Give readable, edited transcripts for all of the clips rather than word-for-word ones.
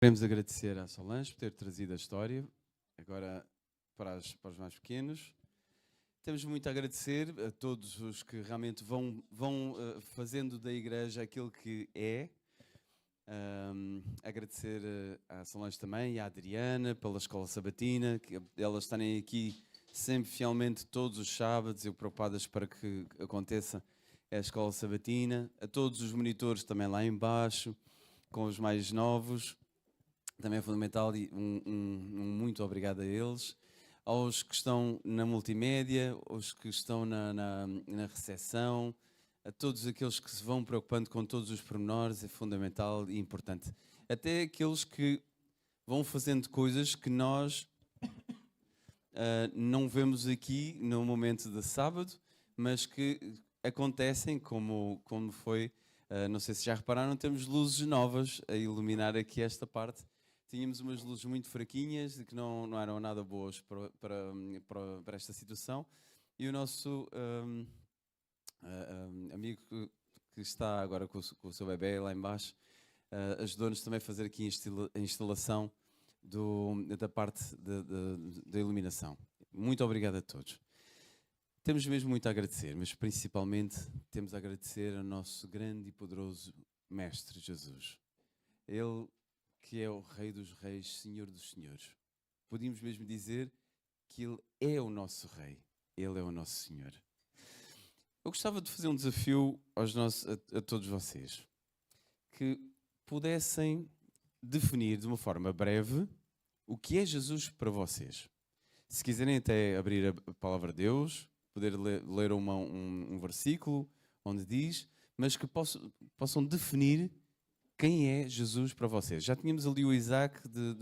Queremos agradecer à Solange por ter trazido a história, agora para os mais pequenos. Temos muito a agradecer a todos os que realmente vão fazendo da igreja aquilo que é. Agradecer à Solange também e à Adriana pela escola sabatina, que elas estarem aqui sempre fielmente todos os sábados e preocupadas para que aconteça a escola sabatina. A todos os monitores também lá embaixo, com os mais novos. Também é fundamental e um muito obrigado a eles. Aos que estão na multimédia, aos que estão na recepção, a todos aqueles que se vão preocupando com todos os pormenores, é fundamental e importante. Até aqueles que vão fazendo coisas que nós não vemos aqui no momento de sábado, mas que acontecem como foi. Não sei se já repararam, temos luzes novas a iluminar aqui esta parte. Tínhamos umas luzes muito fraquinhas e que não eram nada boas para esta situação. E o nosso amigo que está agora com o seu bebê lá embaixo ajudou-nos também a fazer aqui a instalação da parte da iluminação. Muito obrigado a todos. Temos mesmo muito a agradecer, mas principalmente temos a agradecer ao nosso grande e poderoso Mestre Jesus. Ele que é o Rei dos Reis, Senhor dos Senhores. Podíamos mesmo dizer que Ele é o nosso Rei, Ele é o nosso Senhor. Eu gostava de fazer um desafio a todos vocês, que pudessem definir de uma forma breve o que é Jesus para vocês. Se quiserem até abrir a palavra de Deus, poder ler um versículo onde diz, mas que possam definir quem é Jesus para vocês. Já tínhamos ali o Isaac de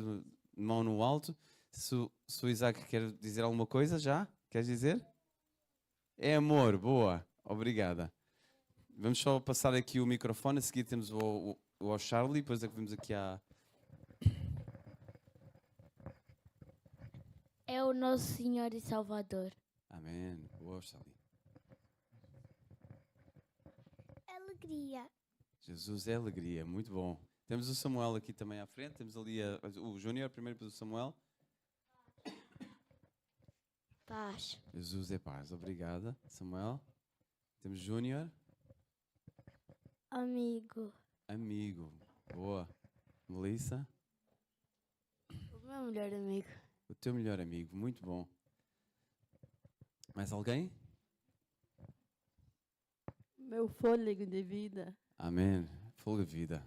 mão no alto. Se o Isaac quer dizer alguma coisa já? Queres dizer? É amor, boa, obrigada. Vamos só passar aqui o microfone, a seguir temos o Charlie, depois é que vamos aqui à... É o nosso Senhor e Salvador. Amém, boa Charlie. Alegria. Jesus é alegria, muito bom. Temos o Samuel aqui também à frente, temos ali o Júnior primeiro, depois o Samuel. Paz. Jesus é paz, obrigada, Samuel. Temos Júnior. Amigo. Amigo, boa. Melissa. O meu melhor amigo. O teu melhor amigo, muito bom. Mais alguém? Meu fôlego de vida. Amém. Fogo de vida.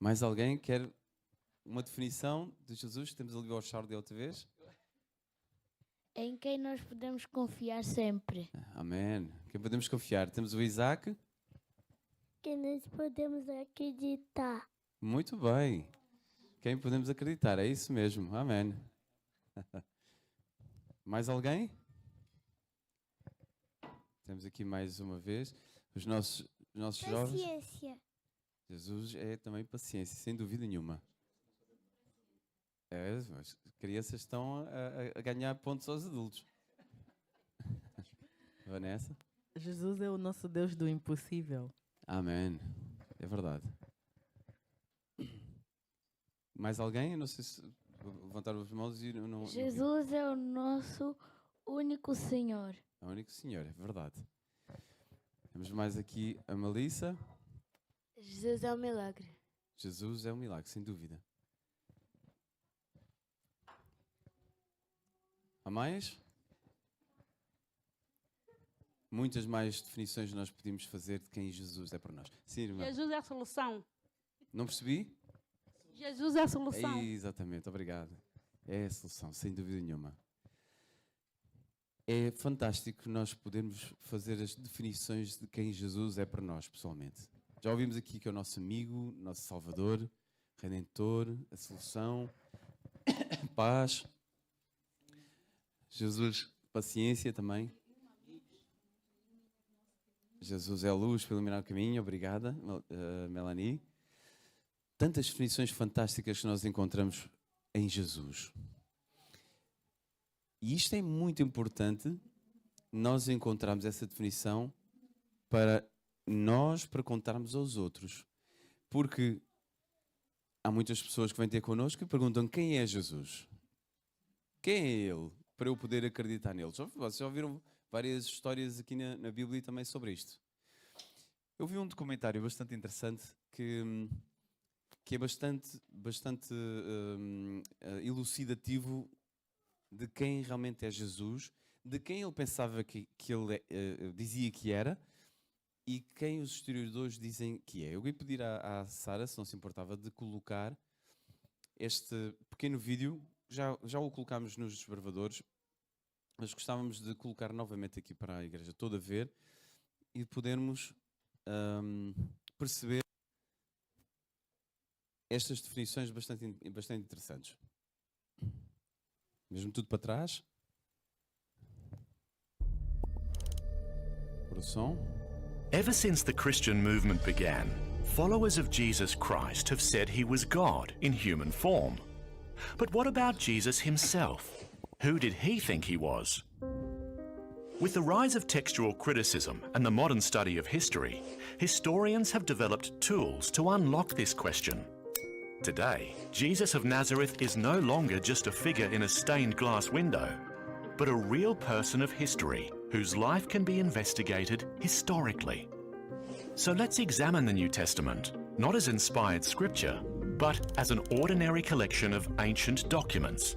Mais alguém quer uma definição de Jesus? Temos ali o Charlie outra vez. Em quem nós podemos confiar sempre. Amém. Quem podemos confiar? Temos o Isaac. Que nós podemos acreditar. Muito bem. Quem podemos acreditar? É isso mesmo. Amém. Mais alguém? Temos aqui mais uma vez os nossos jovens. Paciência. Jesus é também paciência, sem dúvida nenhuma. As crianças estão a ganhar pontos aos adultos. Vanessa? Jesus é o nosso Deus do impossível. Amém. É verdade. Mais alguém? Eu não sei se levantaram as mãos e não. Jesus é o nosso único Senhor. É o único Senhor, é verdade. Temos mais aqui a Melissa. Jesus é o milagre. Jesus é um milagre, sem dúvida. Há mais? Muitas mais definições nós podemos fazer de quem Jesus é para nós. Sim, irmã. Jesus é a solução. Não percebi? Jesus é a solução. Exatamente, obrigado. É a solução, sem dúvida nenhuma. É fantástico nós podermos fazer as definições de quem Jesus é para nós, pessoalmente. Já ouvimos aqui que é o nosso amigo, nosso Salvador, Redentor, a solução, paz. Jesus, paciência também. Jesus é a luz para iluminar o caminho, obrigada, Melanie. Tantas definições fantásticas que nós encontramos em Jesus. E isto é muito importante, nós encontrarmos essa definição para contarmos aos outros. Porque há muitas pessoas que vêm ter connosco e perguntam quem é Jesus? Quem é Ele? Para eu poder acreditar nele. Vocês já ouviram várias histórias aqui na Bíblia também sobre isto. Eu vi um documentário bastante interessante que é bastante elucidativo de quem realmente é Jesus, de quem ele pensava que ele dizia que era e quem os historiadores dizem que é. Eu ia pedir à Sara, se não se importava, de colocar este pequeno vídeo. Já o colocámos nos desbravadores, mas gostávamos de colocar novamente aqui para a igreja toda a ver e podermos perceber estas definições bastante interessantes. Mesmo tudo para trás. Por o som. Ever since the Christian movement began, followers of Jesus Christ have said he was God in human form. But what about Jesus himself? Who did he think he was? With the rise of textual criticism and the modern study of history, historians have developed tools to unlock this question. Today, Jesus of Nazareth is no longer just a figure in a stained glass window, but a real person of history whose life can be investigated historically. So let's examine the New Testament, not as inspired scripture, but as an ordinary collection of ancient documents.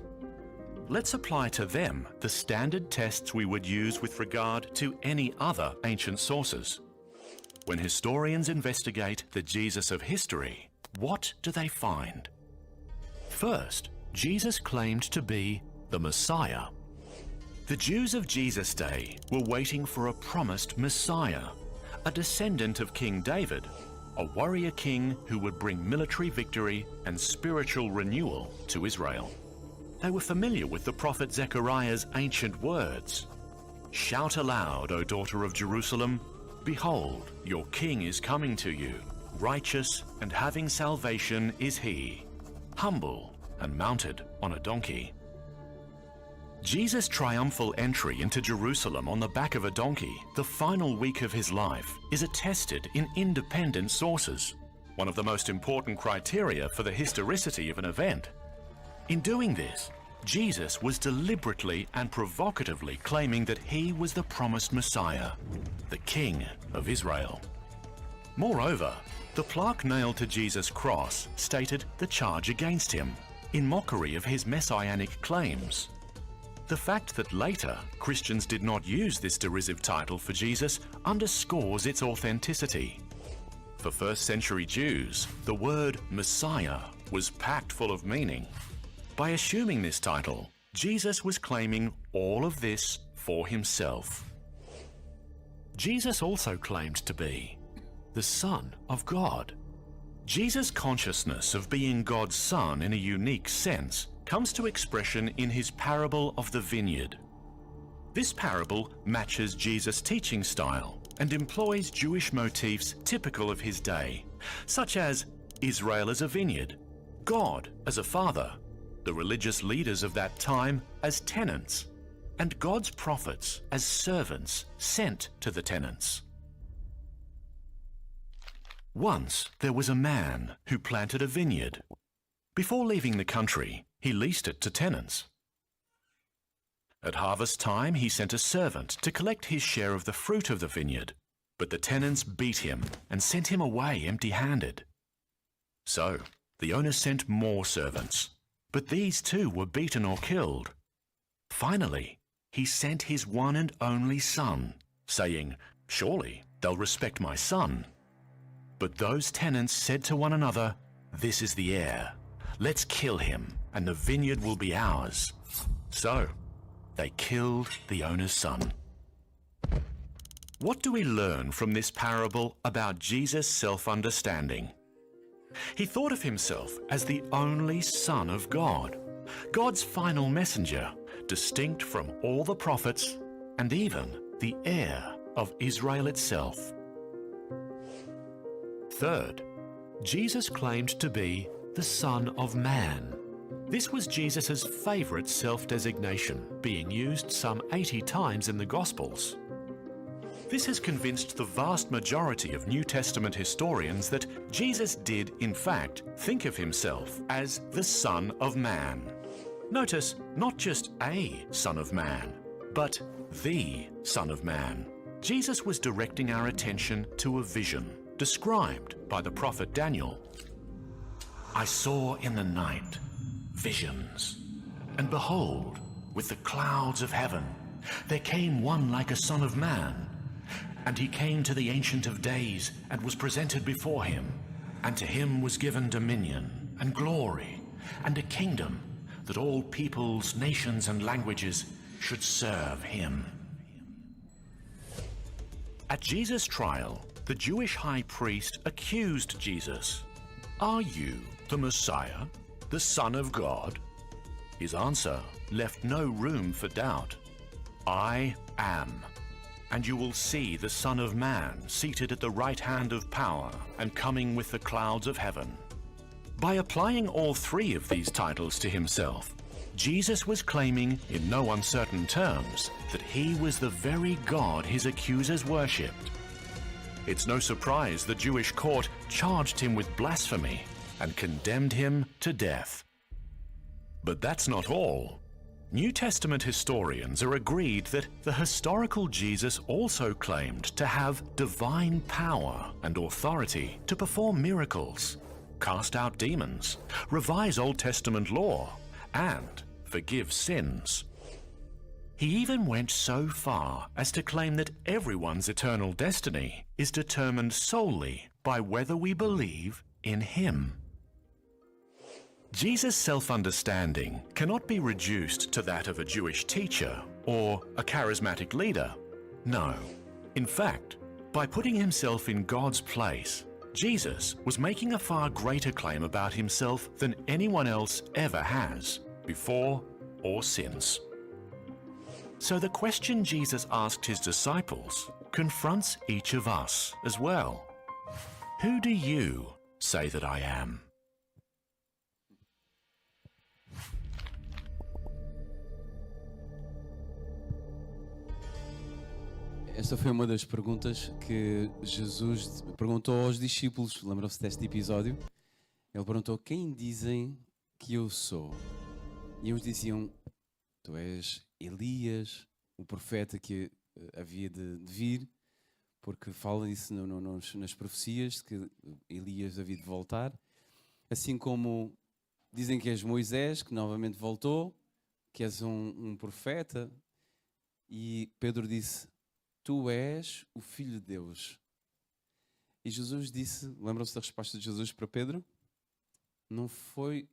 Let's apply to them the standard tests we would use with regard to any other ancient sources. When historians investigate the Jesus of history, what do they find? First, Jesus claimed to be the Messiah. The Jews of Jesus' day were waiting for a promised Messiah, a descendant of King David, a warrior king who would bring military victory and spiritual renewal to Israel. They were familiar with the prophet Zechariah's ancient words. Shout aloud, O daughter of Jerusalem, behold, your king is coming to you. Righteous and having salvation is he, humble and mounted on a donkey. Jesus' triumphal entry into Jerusalem on the back of a donkey, the final week of his life, is attested in independent sources, one of the most important criteria for the historicity of an event. In doing this, Jesus was deliberately and provocatively claiming that he was the promised Messiah, the King of Israel. Moreover, the plaque nailed to Jesus' cross stated the charge against him, in mockery of his messianic claims. The fact that later Christians did not use this derisive title for Jesus underscores its authenticity. For first-century Jews, the word Messiah was packed full of meaning. By assuming this title, Jesus was claiming all of this for himself. Jesus also claimed to be the Son of God. Jesus' consciousness of being God's Son in a unique sense comes to expression in his parable of the vineyard. This parable matches Jesus' teaching style and employs Jewish motifs typical of his day, such as Israel as a vineyard, God as a father, the religious leaders of that time as tenants, and God's prophets as servants sent to the tenants. Once there was a man who planted a vineyard. Before leaving the country, he leased it to tenants. At harvest time, he sent a servant to collect his share of the fruit of the vineyard, but the tenants beat him and sent him away empty-handed. So the owner sent more servants, but these too were beaten or killed. Finally, he sent his one and only son, saying, "Surely they'll respect my son." But those tenants said to one another, "This is the heir. Let's kill him, and the vineyard will be ours." So they killed the owner's son. What do we learn from this parable about Jesus' self-understanding? He thought of himself as the only Son of God, God's final messenger, distinct from all the prophets and even the heir of Israel itself. Third, Jesus claimed to be the Son of Man. This was Jesus' favourite self-designation, being used some 80 times in the Gospels. This has convinced the vast majority of New Testament historians that Jesus did, in fact, think of himself as the Son of Man. Notice, not just a Son of Man, but the Son of Man. Jesus was directing our attention to a vision described by the prophet Daniel. I saw in the night visions, and behold, with the clouds of heaven, there came one like a son of man. And he came to the Ancient of Days and was presented before him. And to him was given dominion and glory and a kingdom that all peoples, nations, and languages should serve him. At Jesus' trial, the Jewish high priest accused Jesus. Are you the Messiah, the Son of God? His answer left no room for doubt. I am. And you will see the Son of Man seated at the right hand of power and coming with the clouds of heaven. By applying all three of these titles to himself, Jesus was claiming in no uncertain terms that he was the very God his accusers worshipped. It's no surprise the Jewish court charged him with blasphemy and condemned him to death. But that's not all. New Testament historians are agreed that the historical Jesus also claimed to have divine power and authority to perform miracles, cast out demons, revise Old Testament law, and forgive sins. He even went so far as to claim that everyone's eternal destiny is determined solely by whether we believe in him. Jesus' self-understanding cannot be reduced to that of a Jewish teacher or a charismatic leader. No. In fact, by putting himself in God's place, Jesus was making a far greater claim about himself than anyone else ever has, before or since. So the question Jesus asked his disciples confronts each of us as well. Who do you say that I am? Esta foi uma das perguntas que Jesus perguntou aos discípulos. Lembram-se deste episódio? Ele perguntou: quem dizem que eu sou? E uns diziam: tu és Elias, o profeta que havia de vir, porque fala isso nas profecias, que Elias havia de voltar. Assim como dizem que és Moisés, que novamente voltou, que és um profeta. E Pedro disse: tu és o Filho de Deus. E Jesus disse, lembram-se da resposta de Jesus para Pedro? Não foi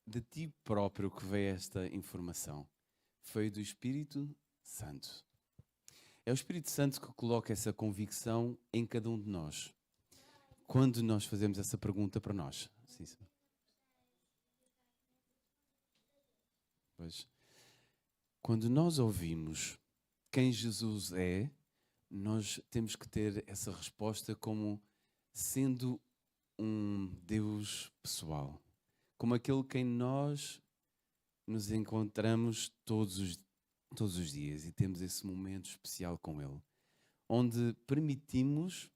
de ti próprio que veio esta informação. Foi do Espírito Santo. É o Espírito Santo que coloca essa convicção em cada um de nós. Quando nós fazemos essa pergunta para nós. Sim, sim. Pois, quando nós ouvimos quem Jesus é, nós temos que ter essa resposta como sendo um Deus pessoal, como aquele quem nós nos encontramos todos os dias e temos esse momento especial com Ele, onde permitimos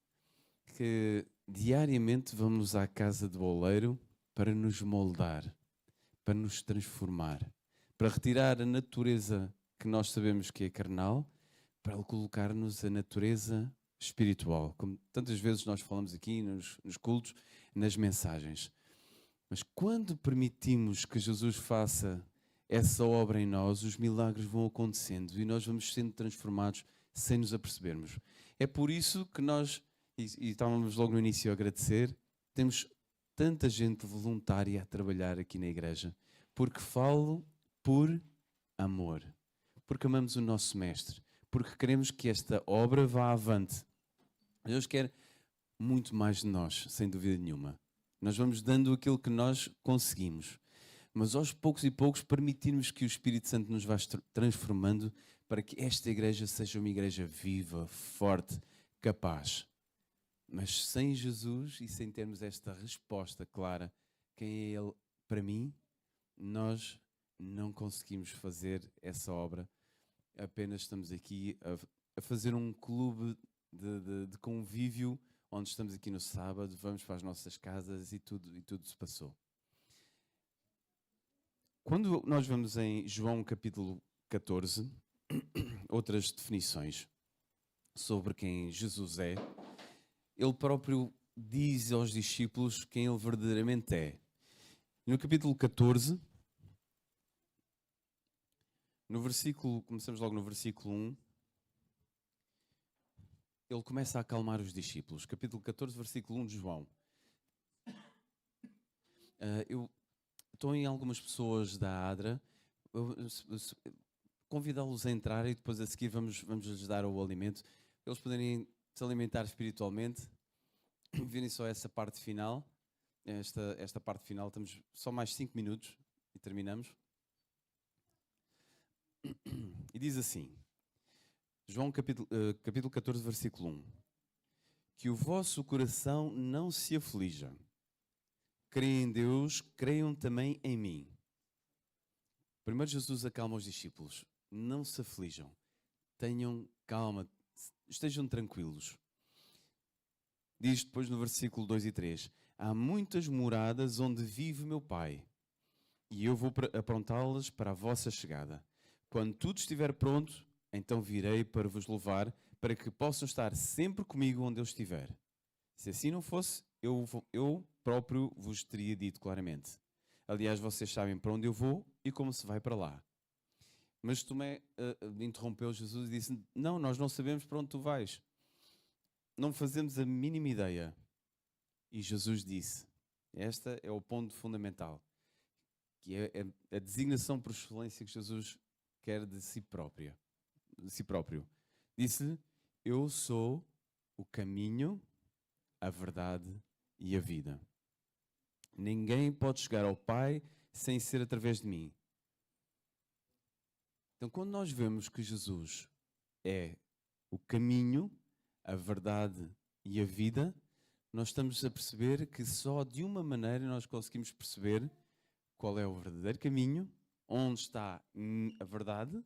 que diariamente vamos à casa do oleiro para nos moldar, para nos transformar, para retirar a natureza que nós sabemos que é carnal, para ele colocar-nos a natureza espiritual, como tantas vezes nós falamos aqui nos cultos, nas mensagens. Mas quando permitimos que Jesus faça essa obra em nós, os milagres vão acontecendo e nós vamos sendo transformados sem nos apercebermos. É por isso que nós, e estávamos logo no início a agradecer, temos tanta gente voluntária a trabalhar aqui na igreja, porque falo por amor. Porque amamos o nosso Mestre, porque queremos que esta obra vá avante. Deus quer muito mais de nós, sem dúvida nenhuma. Nós vamos dando aquilo que nós conseguimos, mas aos poucos e poucos permitirmos que o Espírito Santo nos vá transformando para que esta igreja seja uma igreja viva, forte, capaz. Mas sem Jesus e sem termos esta resposta clara, quem é Ele para mim, nós não conseguimos fazer essa obra. Apenas estamos aqui a a fazer um clube de convívio, onde estamos aqui no sábado, vamos para as nossas casas e tudo se passou. Quando nós vamos em João capítulo 14, outras definições sobre quem Jesus é, ele próprio diz aos discípulos quem ele verdadeiramente é. No capítulo 14, começamos logo no versículo 1, ele começa a acalmar os discípulos. Capítulo 14, versículo 1 de João. Eu estou em algumas pessoas da ADRA, convidá-los a entrar e depois a seguir vamos lhes dar o alimento, para eles poderem se alimentar espiritualmente. Virem só essa parte final, esta parte final, estamos só mais 5 minutos e terminamos. E diz assim, João capítulo 14, versículo 1. Que o vosso coração não se aflija. Creem em Deus, creiam também em mim. Primeiro Jesus acalma os discípulos. Não se aflijam. Tenham calma. Estejam tranquilos. Diz depois no versículo 2 e 3. Há muitas moradas onde vive meu Pai. E eu vou aprontá-las para a vossa chegada. Quando tudo estiver pronto, então virei para vos levar, para que possam estar sempre comigo onde eu estiver. Se assim não fosse, eu próprio vos teria dito claramente. Aliás, vocês sabem para onde eu vou e como se vai para lá. Mas Tomé interrompeu Jesus e disse, não, nós não sabemos para onde tu vais. Não fazemos a mínima ideia. E Jesus disse, esta é o ponto fundamental, que é a designação por excelência que Jesus quer de si próprio. Disse-lhe, eu sou o caminho, a verdade e a vida. Ninguém pode chegar ao Pai sem ser através de mim. Então, quando nós vemos que Jesus é o caminho, a verdade e a vida, nós estamos a perceber que só de uma maneira nós conseguimos perceber qual é o verdadeiro caminho, onde está a verdade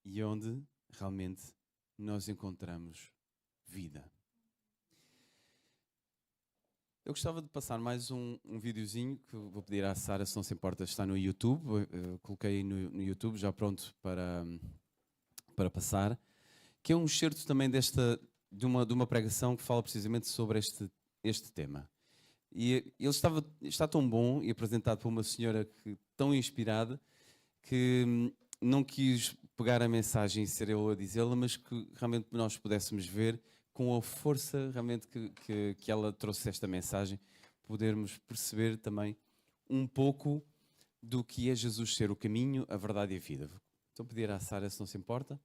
e onde realmente nós encontramos vida. Eu gostava de passar mais um videozinho que vou pedir à Sara, se não se importa, está no YouTube. Eu coloquei no YouTube já pronto para passar, que é um excerto também de uma pregação que fala precisamente sobre este tema. E ele está tão bom e apresentado por uma senhora tão inspirada que não quis pegar a mensagem e ser eu a dizê-la, mas que realmente nós pudéssemos ver com a força realmente que ela trouxe esta mensagem, podermos perceber também um pouco do que é Jesus ser o caminho, a verdade e a vida. Então pedir à Sara, se não se importa,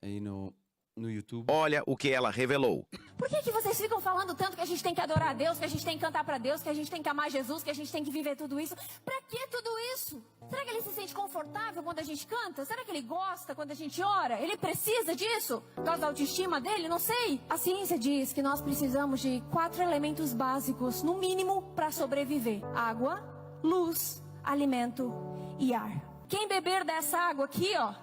aí no YouTube. Olha o que ela revelou. Por que vocês ficam falando tanto que a gente tem que adorar a Deus, que a gente tem que cantar pra Deus, que a gente tem que amar Jesus, que a gente tem que viver tudo isso? Pra que tudo isso? Será que ele se sente confortável quando a gente canta? Será que ele gosta quando a gente ora? Ele precisa disso? Por causa da autoestima dele? Não sei. A ciência diz que nós precisamos de 4 elementos básicos, no mínimo, para sobreviver: água, luz, alimento e ar. Quem beber dessa água aqui, ó,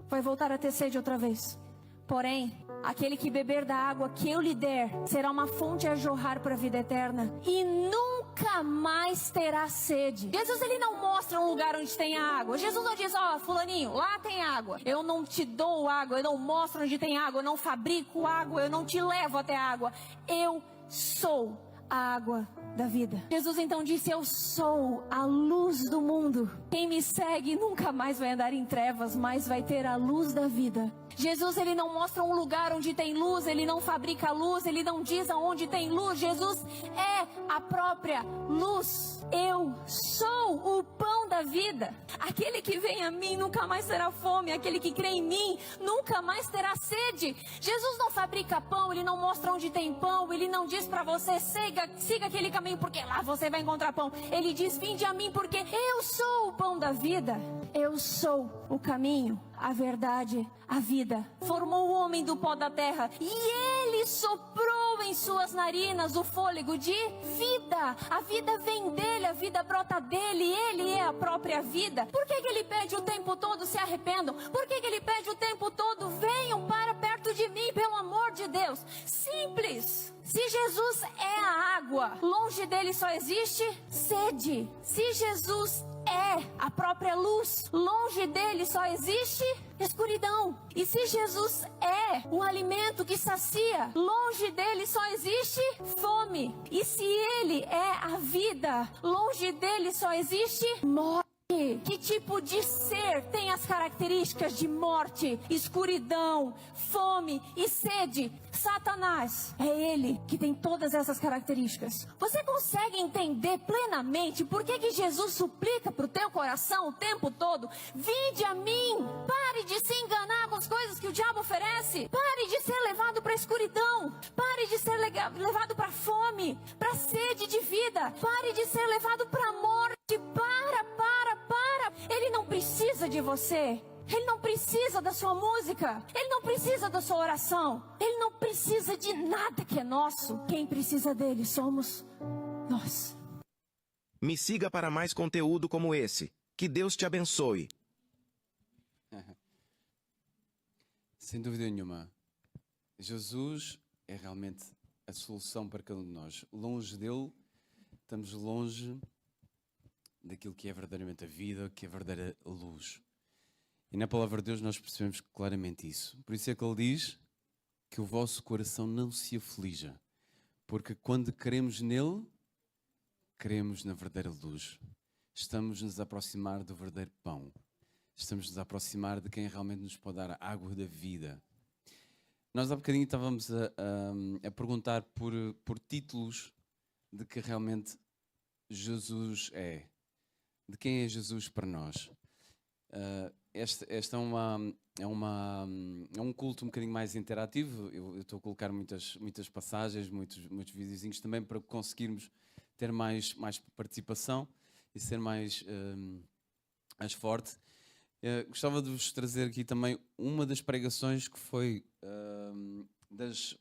vai voltar a ter sede outra vez. Porém, aquele que beber da água que eu lhe der, será uma fonte a jorrar para a vida eterna, e nunca mais terá sede. Jesus, ele não mostra um lugar onde tem água. Jesus não diz, ó, fulaninho, lá tem água. Eu não te dou água, eu não mostro onde tem água, eu não fabrico água, eu não te levo até a água. Eu sou a água da vida. Jesus então disse, eu sou a luz do mundo. Quem me segue nunca mais vai andar em trevas, mas vai ter a luz da vida. Jesus, ele não mostra um lugar onde tem luz, ele não fabrica luz, ele não diz aonde tem luz. Jesus é a própria luz. Eu sou o pão da vida. Aquele que vem a mim nunca mais terá fome, aquele que crê em mim nunca mais terá sede. Jesus não fabrica pão, ele não mostra onde tem pão, ele não diz para você, siga aquele caminho porque lá você vai encontrar pão. Ele diz, vinde a mim porque eu sou o pão da vida. Eu sou o caminho, a verdade, a vida. Formou o homem do pó da terra e ele soprou em suas narinas o fôlego de vida. A vida vem dele, a vida brota dele, ele é a própria vida. Por que ele pede o tempo todo, se arrependam? Por que ele pede o tempo todo, vem Deus? Simples. Se Jesus é a água, longe dele só existe sede. Se Jesus é a própria luz, longe dele só existe escuridão. E se Jesus é o alimento que sacia, longe dele só existe fome. E se ele é a vida, longe dele só existe morte. Que tipo de ser tem as características de morte, escuridão, fome e sede? Satanás. É ele que tem todas essas características. Você consegue entender plenamente por que Jesus suplica para o teu coração o tempo todo? Vinde a mim. Pare de se enganar com as coisas que o diabo oferece. Pare de ser levado para a escuridão. Pare de ser levado para a fome, para a sede de vida. Pare de ser levado para a morte. Para. Ele não precisa de você. Ele não precisa da sua música. Ele não precisa da sua oração. Ele não precisa de nada que é nosso. Quem precisa dele somos nós. Me siga para mais conteúdo como esse. Que Deus te abençoe. Sem dúvida nenhuma, Jesus é realmente a solução para cada um de nós. Longe dele, estamos longe daquilo que é verdadeiramente a vida, que é a verdadeira luz. E na palavra de Deus nós percebemos claramente isso. Por isso é que ele diz que o vosso coração não se aflija, porque quando cremos nele, cremos na verdadeira luz. Estamos-nos a aproximar do verdadeiro pão. Estamos-nos a aproximar de quem realmente nos pode dar a água da vida. Nós há bocadinho estávamos a perguntar por títulos de que realmente Jesus é. De quem é Jesus para nós? Este é um culto um bocadinho mais interativo. Eu estou a colocar muitas passagens, muitos videozinhos também para conseguirmos ter mais participação e ser mais forte. Gostava de vos trazer aqui também uma das pregações que foi das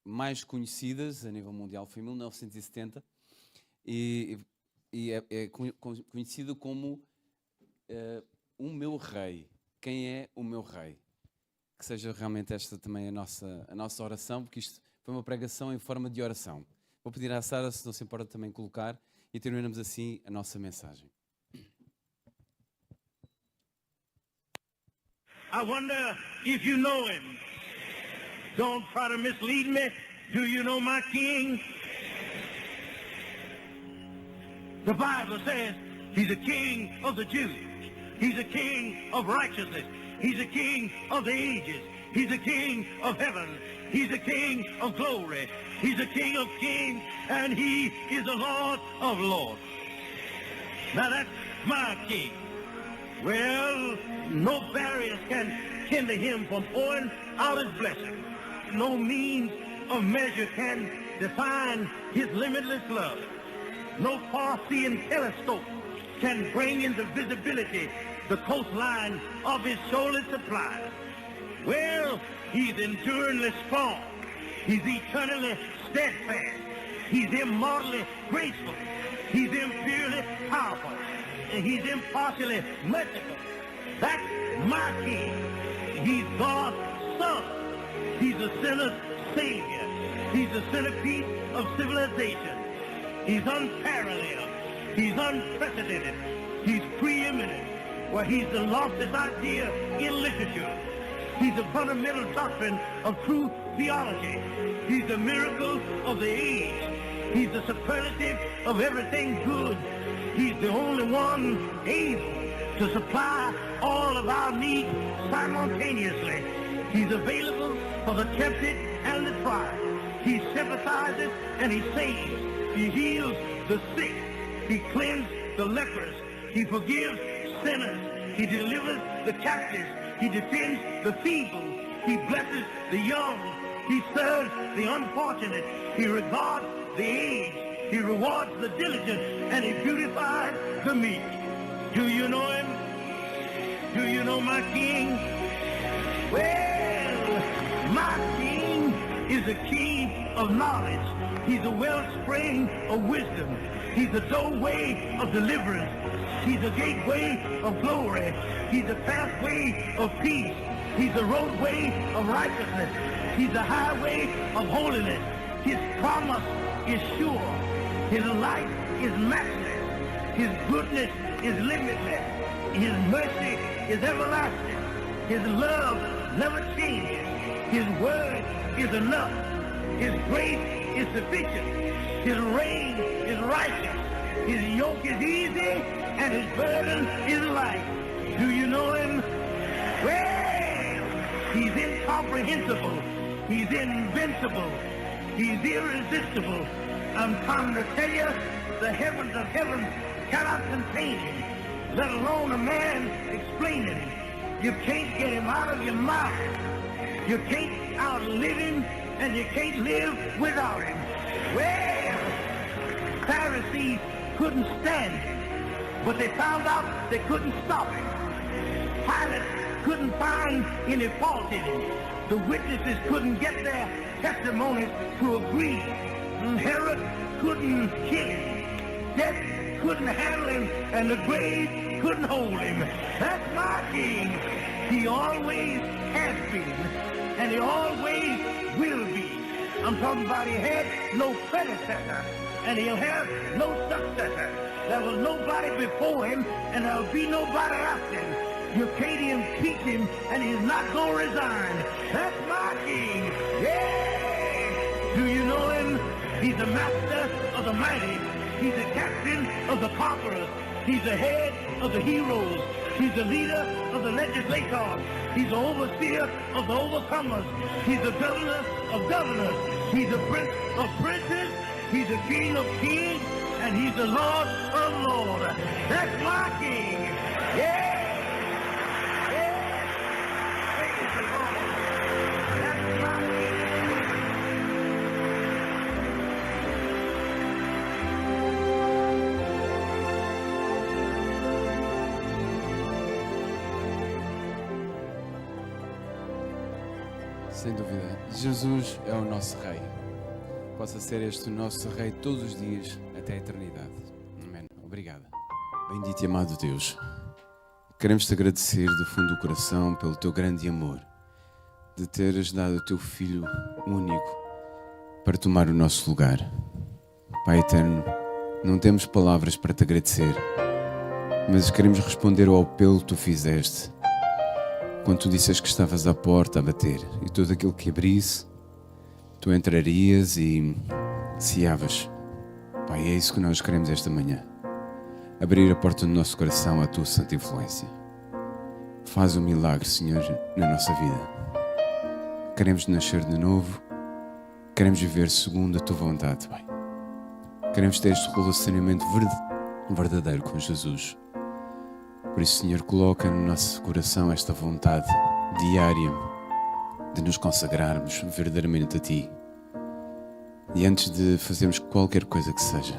mais conhecidas a nível mundial, foi em 1970 e é conhecido como o meu rei. Quem é o meu rei? Que seja realmente esta também a nossa oração, porque isto foi uma pregação em forma de oração. Vou pedir à Sara se não se importa também colocar e terminamos assim a nossa mensagem. I wonder if you know him. Don't try to mislead me. Do you know my king? The Bible says he's a king of the Jews. He's a king of righteousness. He's a king of the ages. He's a king of heaven. He's a king of glory. He's a king of kings. And he is the Lord of lords. Now that's my king. Well, no barriers can hinder him from pouring out his blessing. No means of measure can define his limitless love. No far-seeing telescope can bring into visibility the coastline of his shoaly supply. Well, he's enduringly strong. He's eternally steadfast. He's immortally graceful. He's imperially powerful. And he's impartially merciful. That's my king. He's God's son. He's a sinner's savior. He's the centerpiece of civilization. He's unparalleled. He's unprecedented. He's preeminent. Well, he's the loftiest idea in literature. He's the fundamental doctrine of true theology. He's the miracle of the age. He's the superlative of everything good. He's the only one able to supply all of our needs simultaneously. He's available for the tempted and the tried. He sympathizes and he saves. He heals the sick. He cleanses the lepers. He forgives sinners. He delivers the captives. He defends the feeble. He blesses the young. He serves the unfortunate. He regards the aged. He rewards the diligent, and he beautifies the meek. Do you know him? Do you know my king? Well, my king is the key of knowledge. He's a wellspring of wisdom. He's a doorway of deliverance. He's a gateway of glory. He's a pathway of peace. He's a roadway of righteousness. He's a highway of holiness. His promise is sure. His light is matchless. His goodness is limitless. His mercy is everlasting. His love never changes. His word is enough. His grace is sufficient. His reign is righteous. His yoke is easy and his burden is light. Do you know him? Well, he's incomprehensible. He's invincible. He's irresistible. I'm trying to tell you, the heavens of heaven cannot contain him, let alone a man explaining him. You can't get him out of your mouth. You can't outlive him, and you can't live without him. Well, Pharisees couldn't stand him, but they found out they couldn't stop him. Pilate couldn't find any fault in him. The witnesses couldn't get their testimonies to agree. Herod couldn't kill him. Death couldn't handle him, and the grave couldn't hold him. That's my king. He always has been, and he always will be. I'm talking about he had no predecessor, and he'll have no successor. There was nobody before him, and there'll be nobody after him. You can't impeach him, and he's not going to resign. That's my king. Yeah! Do you know him? He's the master of the mighty. He's the captain of the conquerors. He's the head of the heroes. He's the leader of the legislators. He's the overseer of the overcomers. He's the governor of governors. He's the prince of princes. He's the king of kings. And he's the Lord of lords. That's my king. Yeah! Sem dúvida, Jesus é o nosso Rei. Possa ser este o nosso Rei todos os dias até a eternidade. Amém. Obrigado. Bendito e amado Deus, queremos te agradecer do fundo do coração pelo teu grande amor, de teres dado o teu Filho único para tomar o nosso lugar. Pai eterno, não temos palavras para te agradecer, mas queremos responder ao apelo que tu fizeste quando tu disseste que estavas à porta a bater, e tudo aquilo que abrisse, tu entrarias e ceavas. Pai, é isso que nós queremos esta manhã. Abrir a porta do nosso coração à tua santa influência. Faz um milagre, Senhor, na nossa vida. Queremos nascer de novo. Queremos viver segundo a tua vontade, Pai. Queremos ter este relacionamento verdadeiro com Jesus. Por isso, Senhor, coloca no nosso coração esta vontade diária de nos consagrarmos verdadeiramente a Ti. E antes de fazermos qualquer coisa que seja,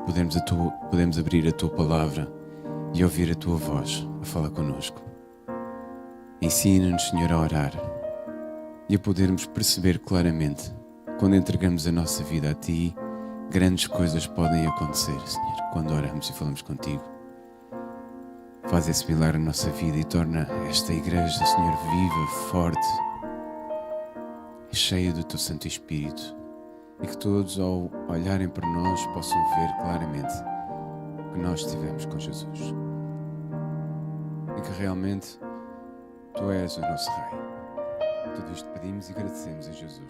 podemos abrir a Tua palavra e ouvir a Tua voz a falar connosco. Ensina-nos, Senhor, a orar e a podermos perceber claramente, quando entregamos a nossa vida a Ti, grandes coisas podem acontecer, Senhor, quando oramos e falamos contigo. Faz esse milagre na nossa vida e torna esta igreja, Senhor, viva, forte, cheia do Teu Santo Espírito, e que todos, ao olharem para nós, possam ver claramente que nós estivemos com Jesus e que realmente Tu és o nosso Rei. Tudo isto pedimos e agradecemos a Jesus.